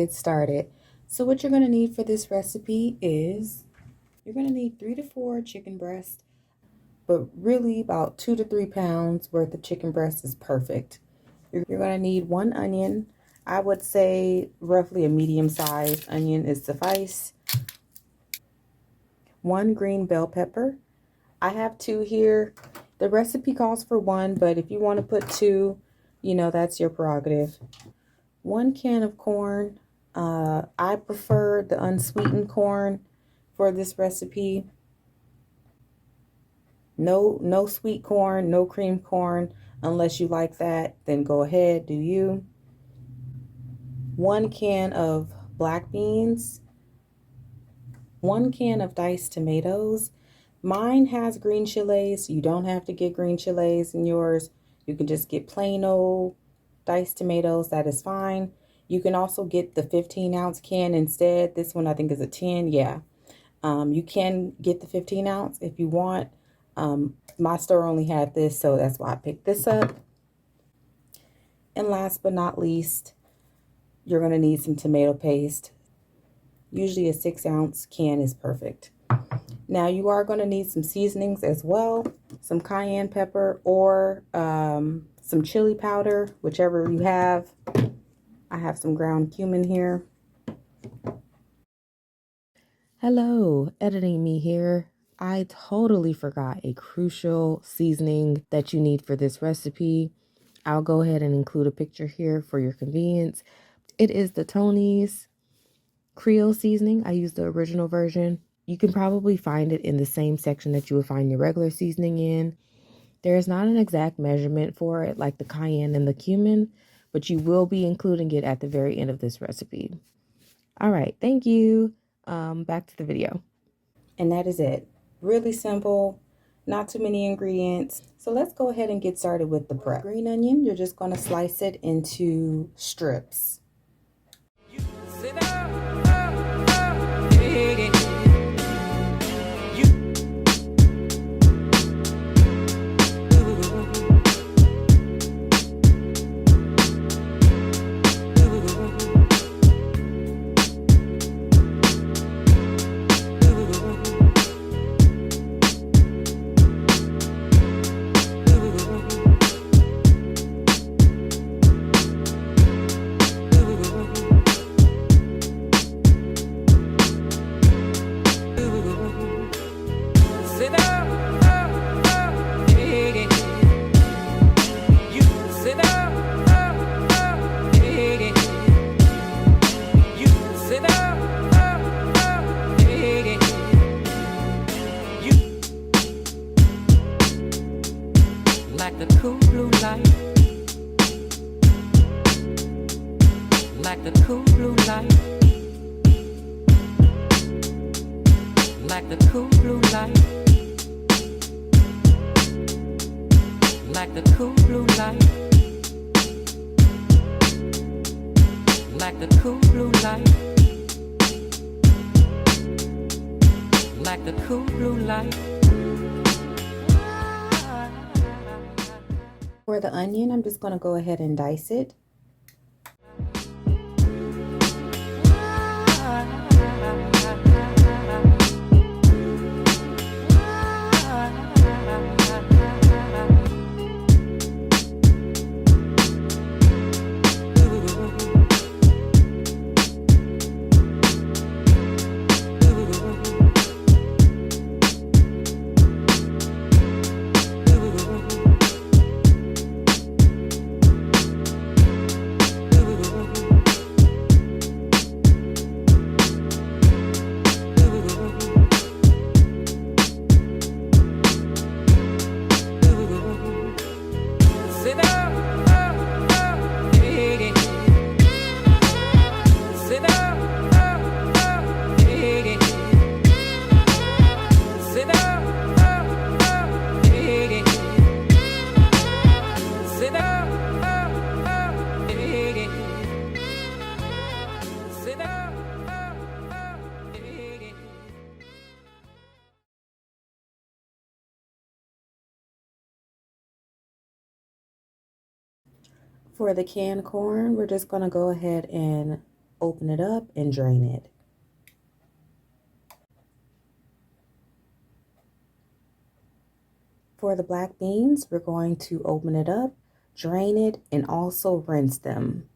get started. So what you're going to need for this recipe is you're going to need 3 to 4 chicken breasts, but really about 2 to 3 pounds worth of chicken breast is perfect. You're going to need 1 onion. I would say roughly a medium-sized onion is suffice. 1 green bell pepper. I have 2 here. The recipe calls for 1, but if you want to put 2, that's your prerogative. 1 can of corn. I prefer the unsweetened corn for this recipe. No sweet corn, no cream corn. Unless you like that, then go ahead, do you. 1 can of black beans. 1 can of diced tomatoes. Mine has green chiles. You don't have to get green chiles in yours. You can just get plain old diced tomatoes. That is fine. You can also get the 15-ounce can instead. This one I think is a 10. Yeah. You can get the 15-ounce if you want. My store only had this, so that's why I picked this up. And last but not least, you're going to need some tomato paste. Usually a 6-ounce can is perfect. Now you are going to need some seasonings as well. Some cayenne pepper or some chili powder, whichever you have. I have some ground cumin here. Hello, editing me here. I totally forgot a crucial seasoning that you need for this recipe. I'll go ahead and include a picture here for your convenience. It is the Tony's Creole seasoning. I use the original version. You can probably find it in the same section that you would find your regular seasoning in. There is not an exact measurement for it like the cayenne and the cumin, but you will be including it at the very end of this recipe. All right, thank you. Back to the video. And that is it. Really simple, not too many ingredients. So let's go ahead and get started with the prep. Green onion, you're just going to slice it into strips. Like the cool blue light, like the cool blue light, like the cool blue light, like the cool blue light, like the cool blue light, like the cool blue light. For the onion, I'm just going to go ahead and dice it. For the canned corn, we're just going to go ahead and open it up and drain it. For the black beans, we're going to open it up, drain it, and also rinse them.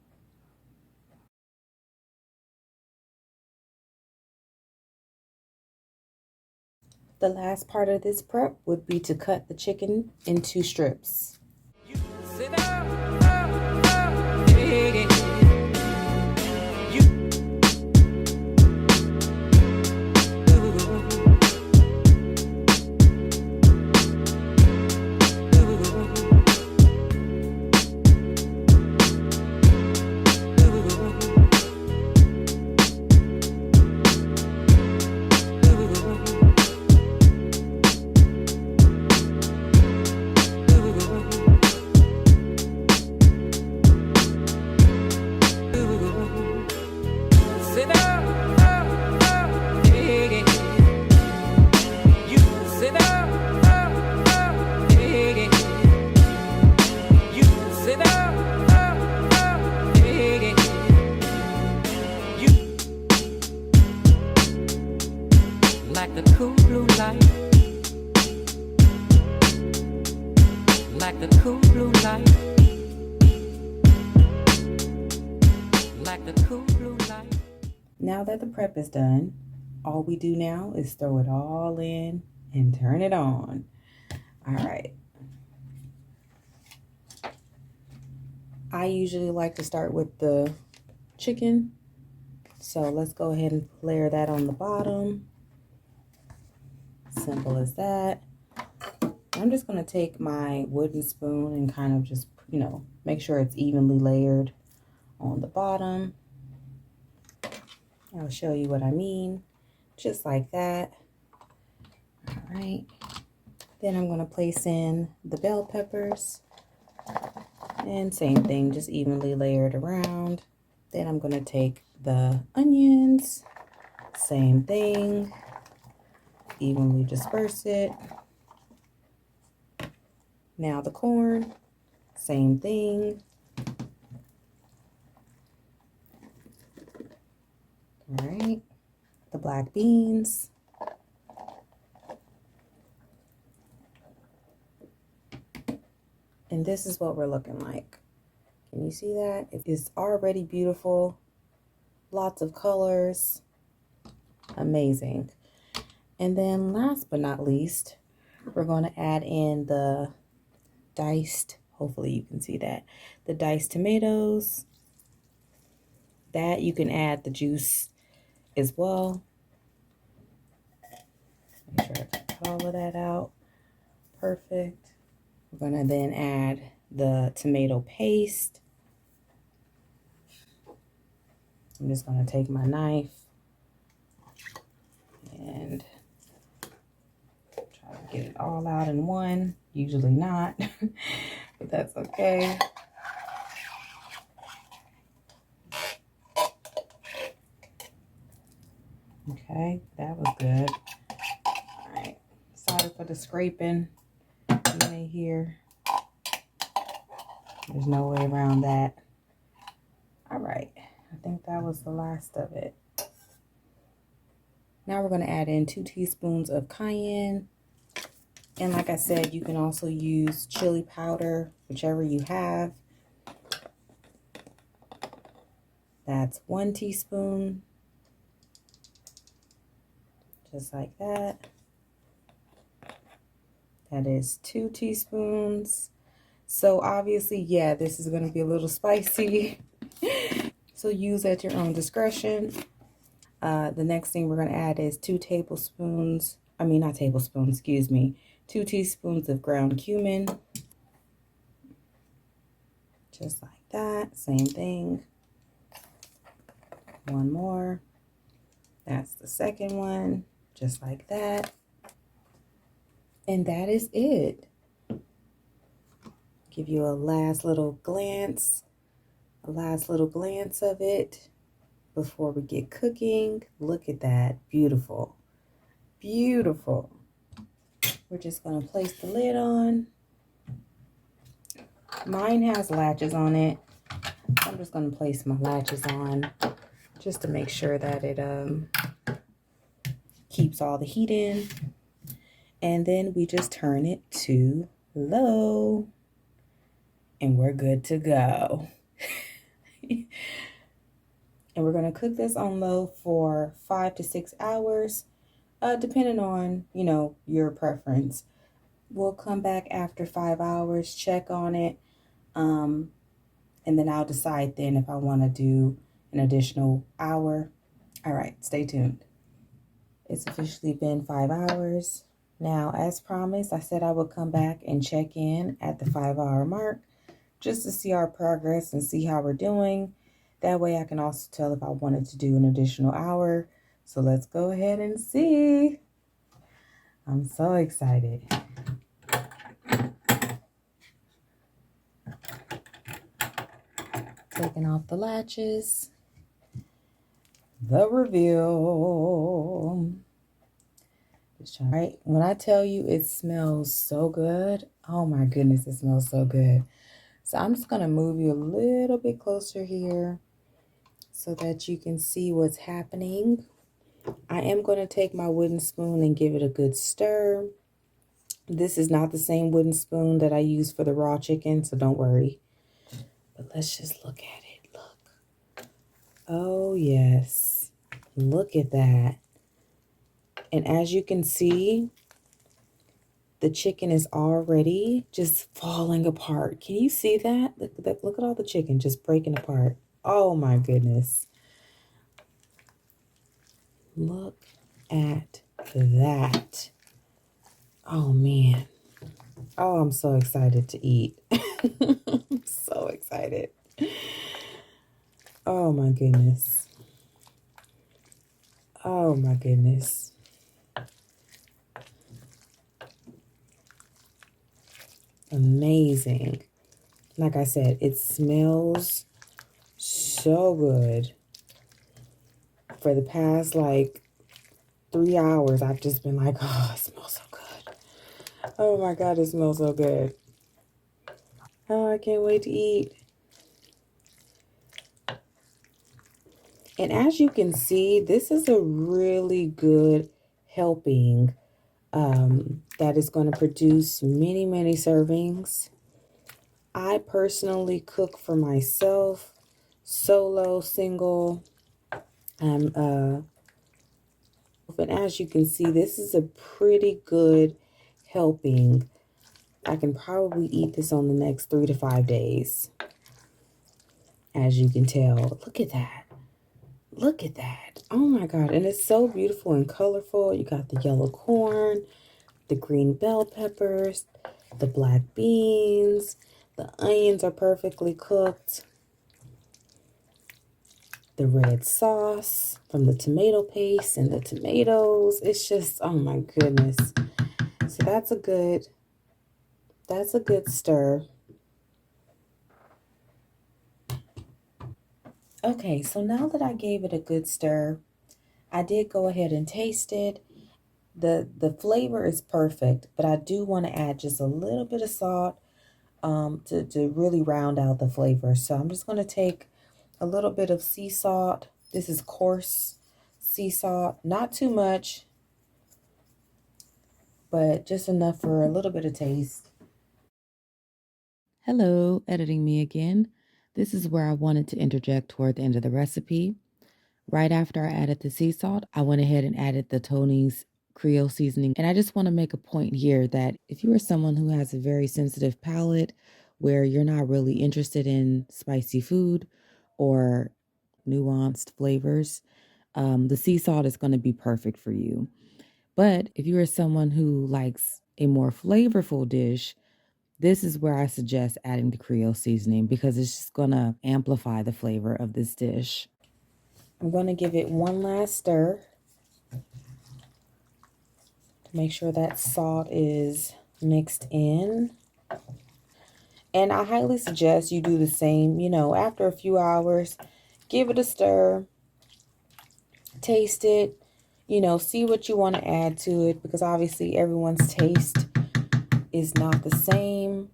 The last part of this prep would be to cut the chicken into strips. Sit down, yeah. Like the cool blue light, like the cool blue light, like the cool blue light. Now that the prep is done, all we do now is throw it all in and turn it on. All right. I usually like to start with the chicken. So let's go ahead and layer that on the bottom. Simple as that. I'm just going to take my wooden spoon and kind of just, make sure it's evenly layered on the bottom. I'll show you what I mean. Just like that. All right. Then I'm going to place in the bell peppers. And same thing, just evenly layered around. Then I'm going to take the onions. Same thing. Evenly disperse it. Now the corn, same thing. All right, the black beans. And this is what we're looking like. Can you see that? It's already beautiful. Lots of colors. Amazing. And then last but not least, we're going to add in the diced, hopefully you can see that, the diced tomatoes. That you can add the juice as well. Make sure I cut all of that out. Perfect. We're going to then add the tomato paste. I'm just going to take my knife and try to get it all out in one. Usually not, but that's okay. Okay, that was good. All right, sorry for the scraping you may hear. There's no way around that. All right, I think that was the last of it. Now we're going to add in 2 teaspoons of cayenne. And like I said, you can also use chili powder, whichever you have. That's 1 teaspoon. Just like that. That is 2 teaspoons. So obviously, yeah, this is going to be a little spicy. So use at your own discretion. The next thing we're going to add is 2 teaspoons of ground cumin. Just like that. Same thing. 1 more. That's the second one. Just like that. And that is it. Give you a last little glance of it before we get cooking. Look at that. Beautiful. Beautiful. We're just going to place the lid on. Mine has latches on it. I'm just going to place my latches on. just to make sure that it keeps all the heat in. And then we just turn it to low and we're good to go. And we're going to cook this on low for 5 to 6 hours, depending on, your preference. We'll come back after 5 hours, check on it, and then I'll decide then if I want to do an additional hour. All right, stay tuned. It's officially been 5 hours. Now, as promised, I said I would come back and check in at the 5-hour mark just to see our progress and see how we're doing. That way I can also tell if I wanted to do an additional hour. So let's go ahead and see. I'm so excited. Taking off the latches. The reveal. Right, when I tell you it smells so good, oh my goodness, it smells so good. So I'm just going to move you a little bit closer here so that you can see what's happening. I am going to take my wooden spoon and give it a good stir. This is not the same wooden spoon that I use for the raw chicken, so don't worry. But let's just look at it. Look. Oh, yes. Look at that. And as you can see, the chicken is already just falling apart. Can you see that? Look at all the chicken just breaking apart. Oh my goodness. Look at that. Oh man. Oh, I'm so excited to eat. I'm so excited. Oh my goodness. Oh my goodness. Amazing. Like I said, it smells so good. For the past 3 hours, I've just been like, oh, it smells so good. Oh my God, it smells so good. Oh, I can't wait to eat. And as you can see, this is a really good helping that is going to produce many, many servings. I personally cook for myself, solo, single. And as you can see, this is a pretty good helping. I can probably eat this on the next 3 to 5 days. As you can tell, look at that. Look at that. Oh my God. And it's so beautiful and colorful. You got the yellow corn, the green bell peppers, the black beans. The onions are perfectly cooked. The red sauce from the tomato paste and the tomatoes. It's just, oh my goodness. So that's a good stir. Okay, so now that I gave it a good stir, I did go ahead and taste it. The flavor is perfect, but I do want to add just a little bit of salt to really round out the flavor. So I'm just going to take a little bit of sea salt. This is coarse sea salt, not too much, but just enough for a little bit of taste. Hello, editing me again. This is where I wanted to interject toward the end of the recipe. Right after I added the sea salt, I went ahead and added the Tony's Creole seasoning. And I just want to make a point here that if you are someone who has a very sensitive palate, where you're not really interested in spicy food or nuanced flavors, the sea salt is going to be perfect for you. But if you are someone who likes a more flavorful dish, this is where I suggest adding the Creole seasoning because it's just going to amplify the flavor of this dish. I'm going to give it one last stir to make sure that salt is mixed in. And I highly suggest you do the same, after a few hours, give it a stir, taste it, see what you want to add to it because obviously everyone's taste is not the same,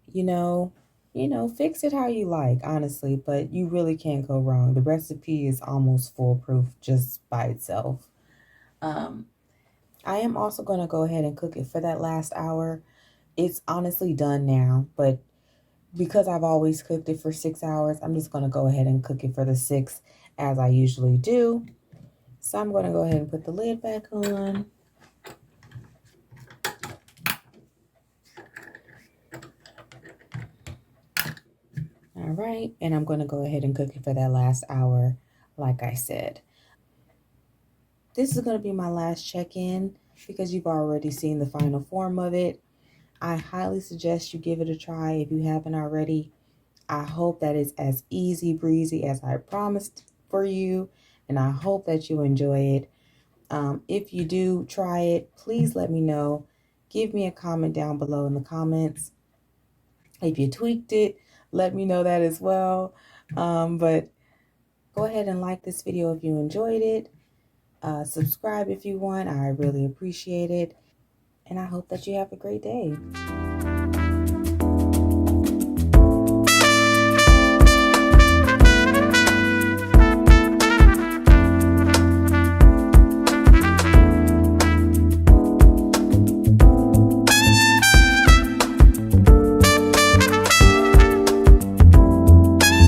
You know, fix it how you like, honestly, but you really can't go wrong. The recipe is almost foolproof just by itself. Um, I am also going to go ahead and cook it for that last hour. It's honestly done now, but because I've always cooked it for 6 hours, I'm just going to go ahead and cook it for the 6 as I usually do. So I'm going to go ahead and put the lid back on. All right, and I'm going to go ahead and cook it for that last hour, like I said. This is going to be my last check-in because you've already seen the final form of it. I highly suggest you give it a try if you haven't already. I hope that it's as easy breezy as I promised for you, and I hope that you enjoy it. If you do try it, please let me know. Give me a comment down below in the comments. If you tweaked it, let me know that as well. But go ahead and like this video if you enjoyed it. Subscribe if you want. I really appreciate it. And I hope that you have a great day.